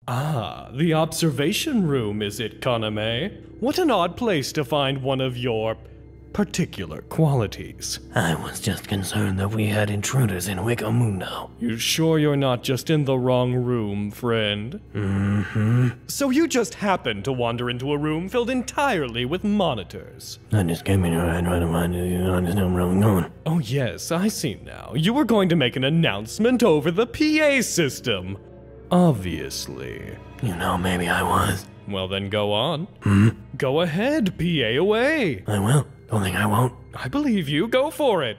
Ah, the observation room, is it, Kaname? What an odd place to find one of your particular qualities. I was just concerned that we had intruders in Wikomundo. You sure you're not just in the wrong room, friend? Mm-hmm. So you just happened to wander into a room filled entirely with monitors. I just came in here and tried to find you. You understand where I'm going? Oh yes, I see now. You were going to make an announcement over the PA system. Obviously. You know, maybe I was. Well then go on. Hmm? Go ahead, PA away. I will. Don't think I won't. I believe you. Go for it.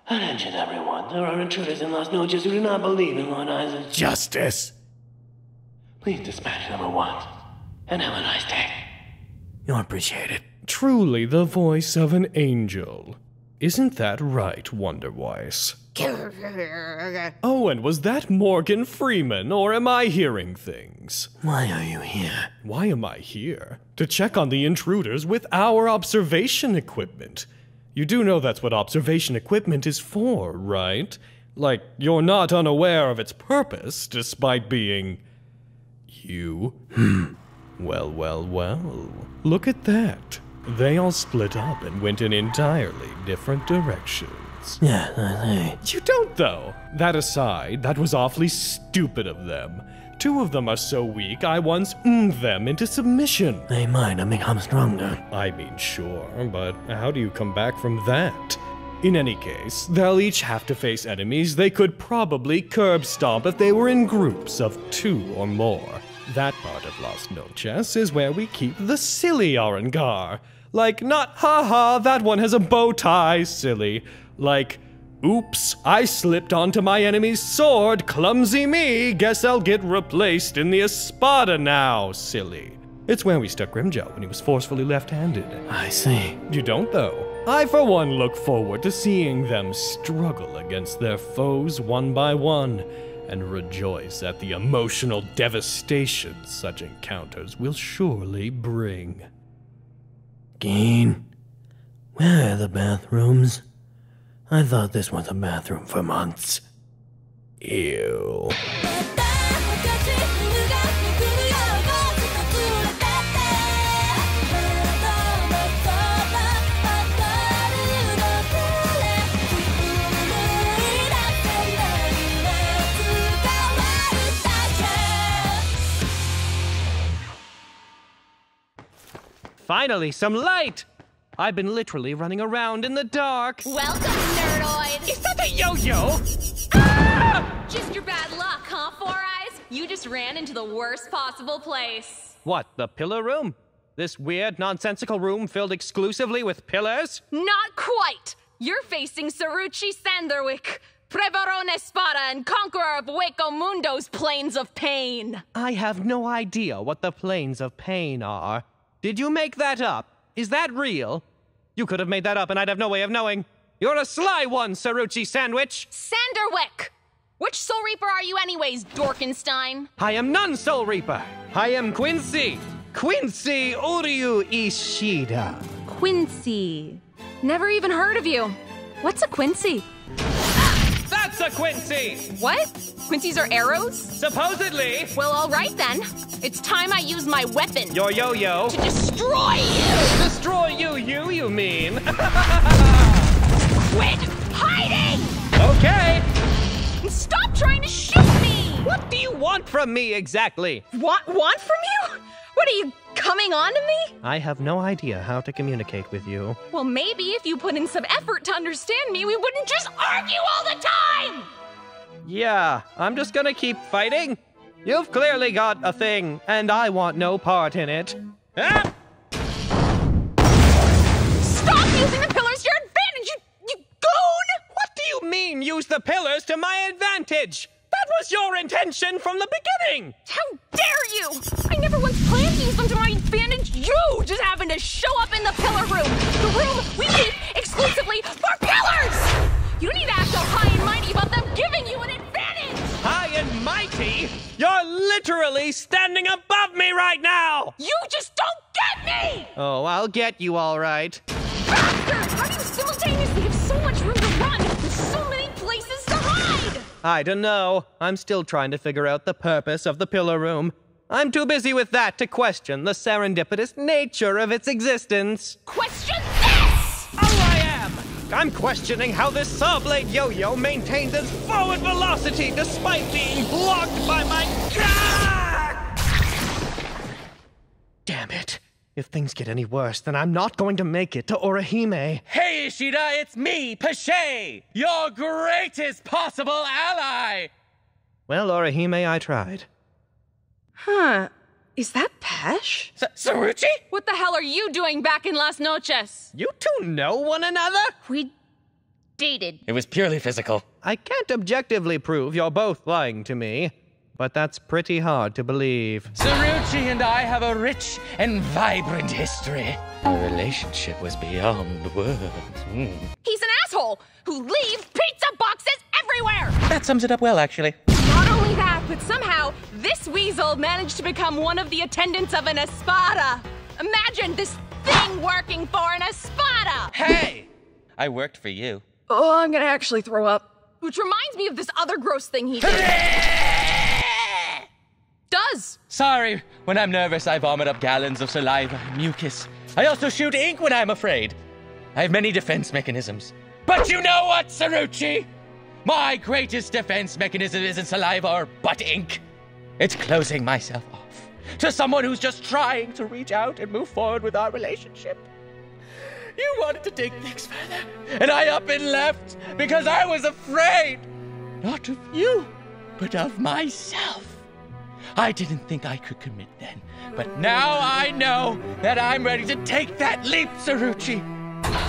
Attention, everyone. There are intruders in Las Noches who do not believe in Lord Isaac's justice. Please dispatch number 1. And have a nice day. You'll appreciate it. Truly the voice of an angel. Isn't that right, Wonderweiss? Oh, and was that Morgan Freeman, or am I hearing things? Why are you here? Why am I here? To check on the intruders with our observation equipment. You do know that's what observation equipment is for, right? Like, you're not unaware of its purpose, despite being... you? Well, well, well. Look at that. They all split up and went in entirely different directions. Yeah, I see. You don't, though. That aside, that was awfully stupid of them. 2 of them are so weak, I once them into submission. They might have become stronger. I mean, sure, but how do you come back from that? In any case, they'll each have to face enemies they could probably curb stomp if they were in groups of 2 or more. That part of Las Noches is where we keep the silly Arangar. Like, not, haha, that one has a bow tie, silly. Like, oops, I slipped onto my enemy's sword, clumsy me, guess I'll get replaced in the espada now, silly. It's where we stuck Grimjow when he was forcefully left-handed. I see. You don't, though. I, for one, look forward to seeing them struggle against their foes one by one, and rejoice at the emotional devastation such encounters will surely bring. Geen, where are the bathrooms? I thought this was a bathroom for months. Ew. Finally, some light! I've been literally running around in the dark. Welcome, nerdoid! Is that a yo-yo? Ah! Just your bad luck, huh, Four Eyes? You just ran into the worst possible place. What, the pillar room? This weird, nonsensical room filled exclusively with pillars? Not quite! You're facing Cirucci Sanderwicci, Prevarone Espada and conqueror of Wikomundo's Plains of Pain. I have no idea what the Plains of Pain are. Did you make that up? Is that real? You could have made that up and I'd have no way of knowing. You're a sly one, Cirucci Sandwich! Sanderwicci! Which Soul Reaper are you anyways, Dorkenstein? I am none Soul Reaper! I am Quincy! Quincy Uryu Ishida! Quincy. Never even heard of you. What's a Quincy? That's a Quincy! What? Quincy's are arrows? Supposedly! Well, alright then. It's time I use my weapon. Your yo-yo. To destroy you! Destroy you mean? Quit hiding! Okay! Stop trying to shoot me! What do you want from me exactly? Want from you? What, are you coming on to me? I have no idea how to communicate with you. Well, maybe if you put in some effort to understand me, we wouldn't just argue all the time! Yeah, I'm just gonna keep fighting. You've clearly got a thing, and I want no part in it. Ah! Stop using the pillars to your advantage, you goon! What do you mean, use the pillars to my advantage? That was your intention from the beginning! How dare you! I never once planned to use them to my advantage. You just happened to show up in the pillar room. The room we keep exclusively for pillars! You don't need to act all high and mighty about them giving you an advantage! High and mighty? You're literally standing above me right now! You just don't get me! Oh, I'll get you all right. Bastard! How do you simultaneously have so much room to run and so many places to hide? I don't know. I'm still trying to figure out the purpose of the pillar room. I'm too busy with that to question the serendipitous nature of its existence. Question this! Oh, I am! I'm questioning how this saw-blade yo-yo maintains its forward velocity despite being blocked by my... Damn it. If things get any worse, then I'm not going to make it to Orihime. Hey, Ishida, it's me, Pesche, your greatest possible ally! Well, Orihime, I tried. Huh. Is that Pesche? Cirucci? What the hell are you doing back in Las Noches? You two know one another? We dated. It was purely physical. I can't objectively prove you're both lying to me, but that's pretty hard to believe. Cirucci and I have a rich and vibrant history. Our relationship was beyond words. He's an asshole who leaves pizza boxes everywhere! That sums it up well, actually. Not only that, but somehow this weasel managed to become one of the attendants of an espada. Imagine this thing working for an espada! Hey! I worked for you. Oh, I'm gonna actually throw up. Which reminds me of this other gross thing he did. Does. Sorry, when I'm nervous, I vomit up gallons of saliva and mucus. I also shoot ink when I'm afraid. I have many defense mechanisms. But you know what, Cirucci? My greatest defense mechanism isn't saliva or butt ink. It's closing myself off to someone who's just trying to reach out and move forward with our relationship. You wanted to take things further, and I up and left because I was afraid. Not of you, but of myself. I didn't think I could commit then, but now I know that I'm ready to take that leap, Cirucci.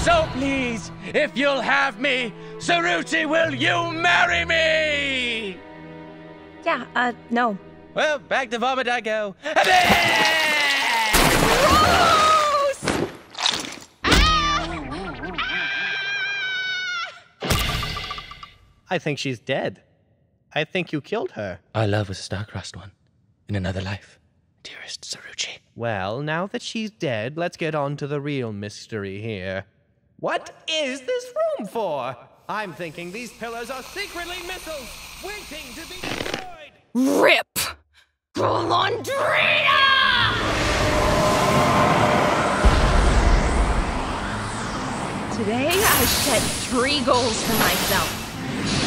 So please, if you'll have me, Cirucci, will you marry me? Yeah, no. Well, back to vomit I go. I think she's dead. I think you killed her. Our love was a star-crossed one. In another life, dearest Cirucci. Well, now that she's dead, let's get on to the real mystery here. What is this room for? I'm thinking these pillars are secretly missiles, waiting to be destroyed! RIP! Golondrina! Today I set 3 goals for myself.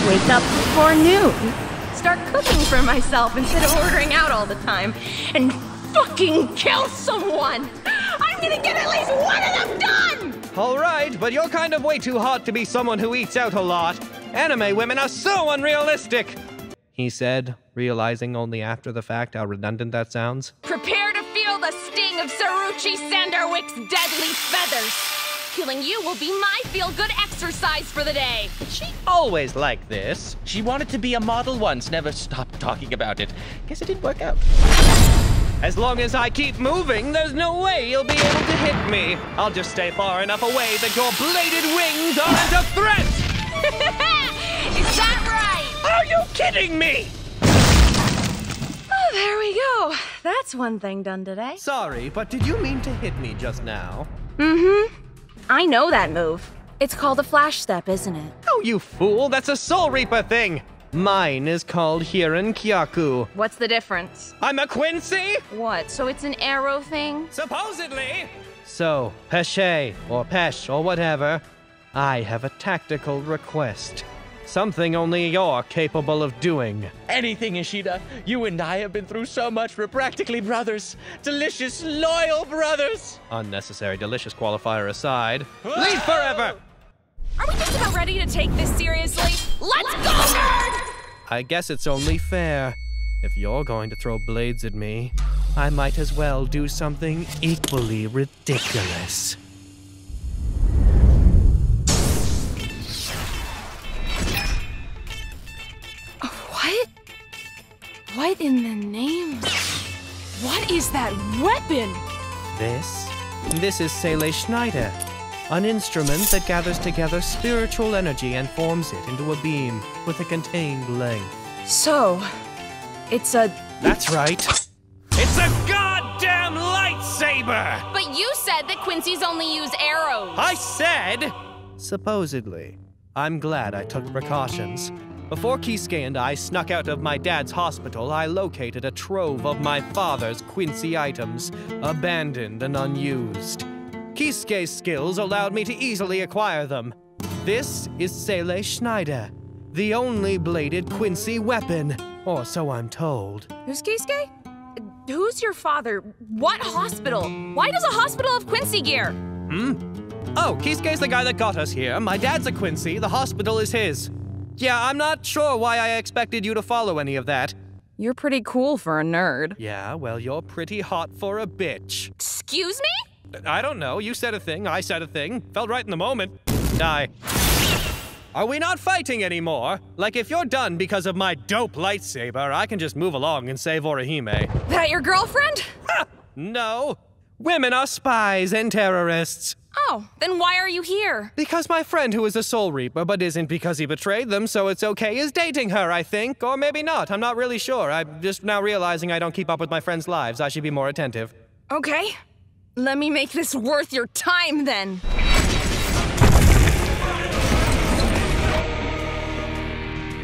Wake up before noon. Start cooking for myself instead of ordering out all the time. And fucking kill someone! I'm gonna get at least one of them done! Alright, but you're kind of way too hot to be someone who eats out a lot. Anime women are so unrealistic! He said, realizing only after the fact how redundant that sounds. Prepare to feel the sting of Cirucci Sanderwick's deadly feathers. Killing you will be my feel-good exercise for the day. She always like this. She wanted to be a model once, never stopped talking about it. Guess it didn't work out. As long as I keep moving, there's no way you'll be able to hit me. I'll just stay far enough away that your bladed wings aren't a threat! Is that right? Are you kidding me? Oh, there we go. That's one thing done today. Sorry, but did you mean to hit me just now? Mm-hmm. I know that move. It's called a flash step, isn't it? Oh, you fool, that's a Soul Reaper thing! Mine is called Hiran Kyaku. What's the difference? I'm a Quincy? What, so it's an arrow thing? Supposedly! So, Pesche, or Pesche, or whatever, I have a tactical request. Something only you're capable of doing. Anything, Ishida. You and I have been through so much. We're practically brothers. Delicious, loyal brothers. Unnecessary delicious qualifier aside. Leave forever! Are we just about ready to take this seriously? Let's go, nerd! I guess it's only fair. If you're going to throw blades at me, I might as well do something equally ridiculous. What? What in the name? What is that weapon? This is Seele Schneider, an instrument that gathers together spiritual energy and forms it into a beam with a contained length. So, it's a... That's right. It's a goddamn lightsaber! But you said that Quincy's only use arrows. I said... Supposedly. I'm glad I took precautions. Before Kisuke and I snuck out of my dad's hospital, I located a trove of my father's Quincy items, abandoned and unused. Kisuke's skills allowed me to easily acquire them. This is Seele Schneider, the only bladed Quincy weapon, or so I'm told. Who's Kisuke? Who's your father? What hospital? Why does a hospital have Quincy gear? Oh, Kisuke's the guy that got us here. My dad's a Quincy, the hospital is his. Yeah, I'm not sure why I expected you to follow any of that. You're pretty cool for a nerd. Yeah, well, you're pretty hot for a bitch. Excuse me? I don't know, you said a thing, I said a thing. Felt right in the moment. Die. Are we not fighting anymore? Like, if you're done because of my dope lightsaber, I can just move along and save Orihime. That your girlfriend? Ha! No. Women are spies and terrorists. Oh, then why are you here? Because my friend who is a Soul Reaper, but isn't because he betrayed them, so it's okay, is dating her, I think. Or maybe not, I'm not really sure. I'm just now realizing I don't keep up with my friends' lives. I should be more attentive. Okay. Let me make this worth your time, then.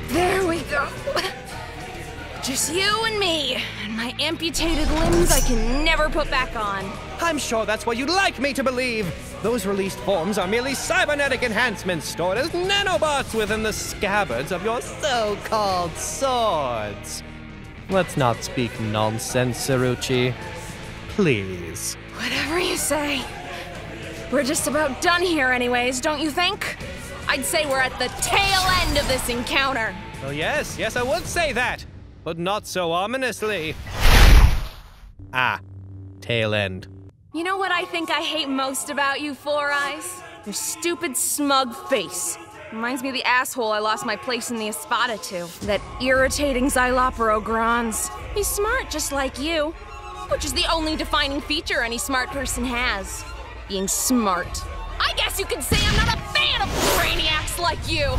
There we go. Just you and me, and my amputated limbs I can never put back on. I'm sure that's what you'd like me to believe. Those released forms are merely cybernetic enhancements stored as nanobots within the scabbards of your so-called swords. Let's not speak nonsense, Cirucci. Please. Whatever you say. We're just about done here anyways, don't you think? I'd say we're at the tail end of this encounter. Oh yes, I would say that. But not so ominously. Ah, tail end. You know what I think I hate most about you, Four Eyes? Your stupid, smug face. Reminds me of the asshole I lost my place in the Espada to. That irritating Xylopero Grans. He's smart just like you. Which is the only defining feature any smart person has. Being smart. I guess you could say I'm not a fan of brainiacs like you.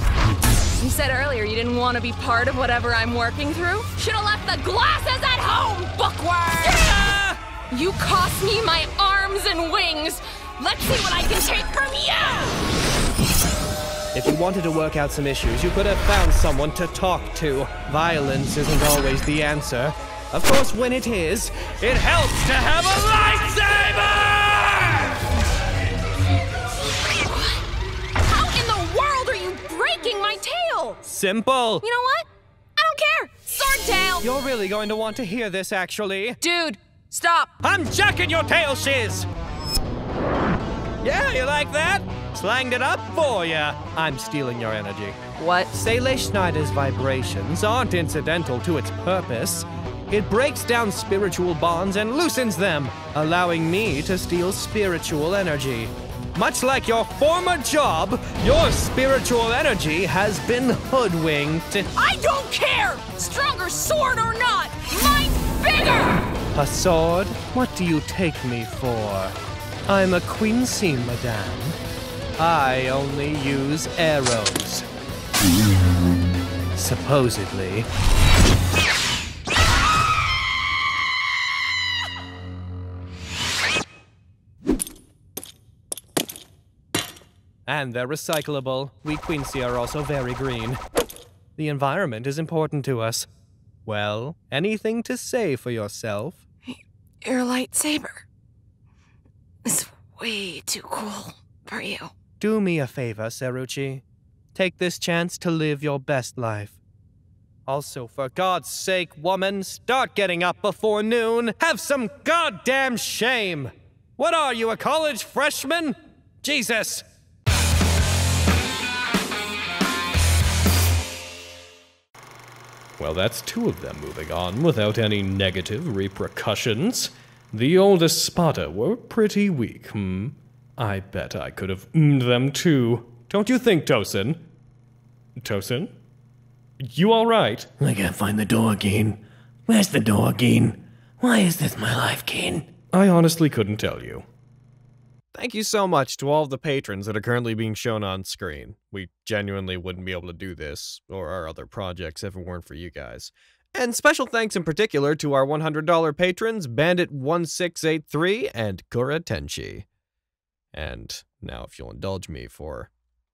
You said earlier you didn't want to be part of whatever I'm working through. Should've left the glasses at home, bookworm! Yeah! You cost me my arms and wings. Let's see what I can take from you! If you wanted to work out some issues, you could have found someone to talk to. Violence isn't always the answer. Of course, when it is, it helps to have a lightsaber! Breaking my tail! Simple! You know what? I don't care! Sword tail! You're really going to want to hear this, actually. Dude, stop! I'm jacking your tail shiz! Yeah, you like that? Slanged it up for ya. I'm stealing your energy. What? Seele Schneider's vibrations aren't incidental to its purpose. It breaks down spiritual bonds and loosens them, allowing me to steal spiritual energy. Much like your former job, your spiritual energy has been hoodwinked. I don't care! Stronger sword or not, mine's bigger! A sword? What do you take me for? I'm a Quincy, madame. I only use arrows. Supposedly. And they're recyclable. We Quincy are also very green. The environment is important to us. Well, anything to say for yourself? Your lightsaber is way too cool for you. Do me a favor, Cirucci. Take this chance to live your best life. Also, for God's sake, woman, start getting up before noon. Have some goddamn shame. What are you, a college freshman? Jesus. Well, that's two of them moving on without any negative repercussions. The old Espada were pretty weak, I bet I could have them too. Don't you think, Tousen? Tousen? You alright? I can't find the door, Keen. Where's the door, Keen? Why is this my life, Keen? I honestly couldn't tell you. Thank you so much to all of the patrons that are currently being shown on screen. We genuinely wouldn't be able to do this, or our other projects, if it weren't for you guys. And special thanks in particular to our $100 patrons, Bandit1683 and Kura Tenshi. And now if you'll indulge me for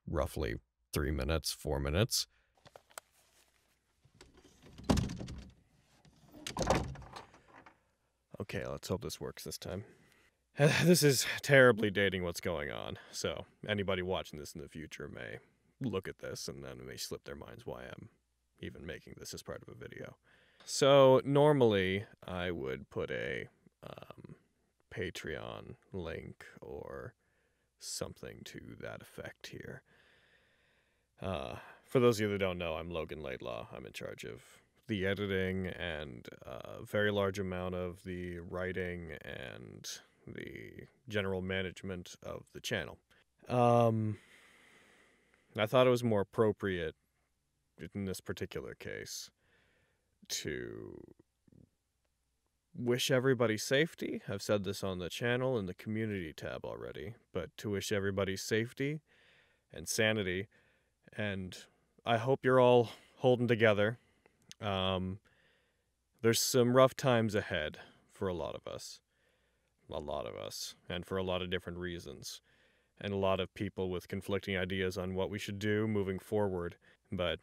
roughly 3 minutes, 4 minutes. Okay, let's hope this works this time. This is terribly dating what's going on, so anybody watching this in the future may look at this and then it may slip their minds why I'm even making this as part of a video. So normally I would put a Patreon link or something to that effect here. For those of you that don't know, I'm Logan Laidlaw. I'm in charge of the editing and a very large amount of the writing and the general management of the channel. I thought it was more appropriate in this particular case to wish everybody safety. I've said this on the channel in the community tab already, but to wish everybody safety and sanity, and I hope you're all holding together. There's some rough times ahead for a lot of us, and for a lot of different reasons, and a lot of people with conflicting ideas on what we should do moving forward. But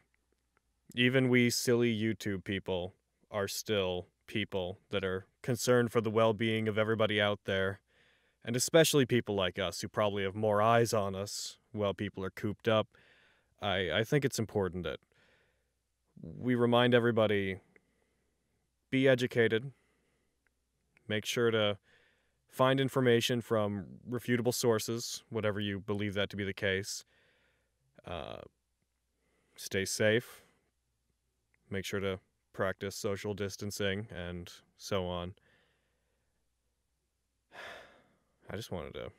even we silly YouTube people are still people that are concerned for the well-being of everybody out there, and especially people like us who probably have more eyes on us while people are cooped up. I think it's important that we remind everybody, be educated, make sure to find information from refutable sources, whatever you believe that to be the case. Stay safe. Make sure to practice social distancing and so on. I just wanted to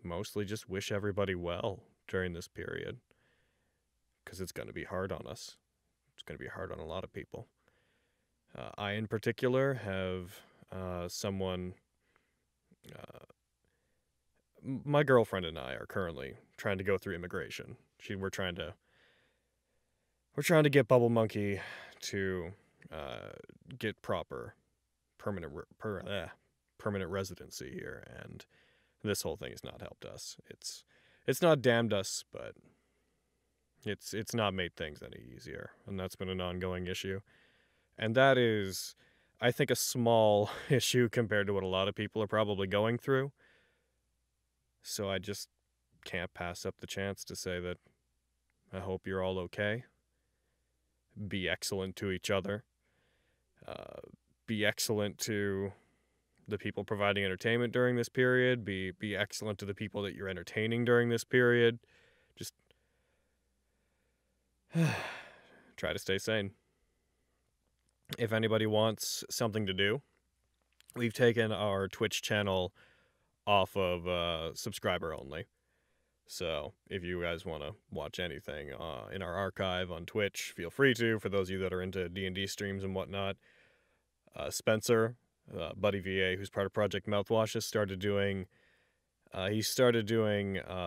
mostly just wish everybody well during this period, because it's going to be hard on us. It's going to be hard on a lot of people. I, in particular, have someone... my girlfriend and I are currently trying to go through immigration. We're trying to get Bubble Monkey to get proper permanent residency here, and this whole thing has not helped us. It's not damned us, but it's not made things any easier, and that's been an ongoing issue. And that is, I think, a small issue compared to what a lot of people are probably going through. So I just can't pass up the chance to say that I hope you're all okay. Be excellent to each other. Be excellent to the people providing entertainment during this period. Be excellent to the people that you're entertaining during this period. Just try to stay sane. If anybody wants something to do, we've taken our Twitch channel off of subscriber only. So if you guys want to watch anything in our archive on Twitch, feel free to. For those of you that are into D&D streams and whatnot, Spencer, Buddy VA, who's part of Project Mouthwash, has started doing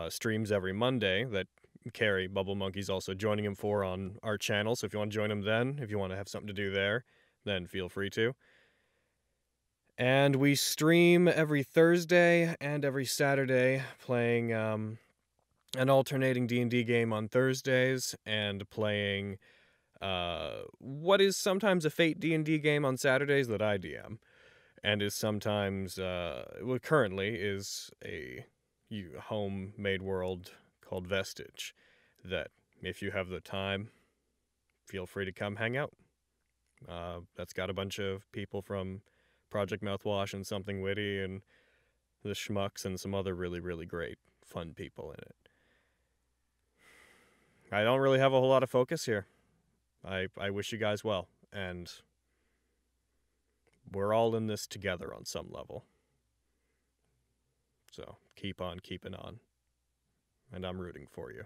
streams every Monday that Carrie, Bubble Monkey's also joining him for on our channel. So if you want to join him then, if you want to have something to do there, then feel free to. And we stream every Thursday and every Saturday, playing an alternating D&D game on Thursdays and playing what is sometimes a Fate D&D game on Saturdays that I DM, and is sometimes, well, currently is a homemade world called Vestige, that if you have the time, feel free to come hang out. That's got a bunch of people from Project Mouthwash and Something Witty and the Schmucks and some other really, really great, fun people in it. I don't really have a whole lot of focus here. I wish you guys well, and we're all in this together on some level. So keep on keeping on, and I'm rooting for you.